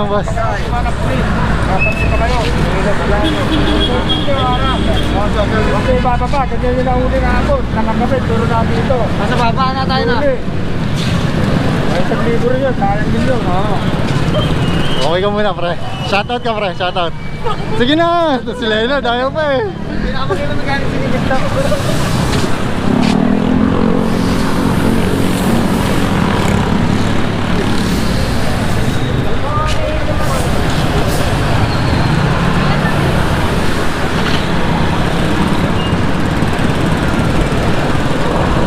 lang, boss. Okay, bababa. Kasi yun ang huli nga ako. Nakakapit, turo natin ito. Nasa baba na tayo na. Ay, isang libo rin yun. Sayang din yun. Okay ka muna, pre. Shoutout ka, pre. Shoutout. Sige na. Si Leonard, ayaw pa eh. Hindi na ako kayo magaling sinigit na.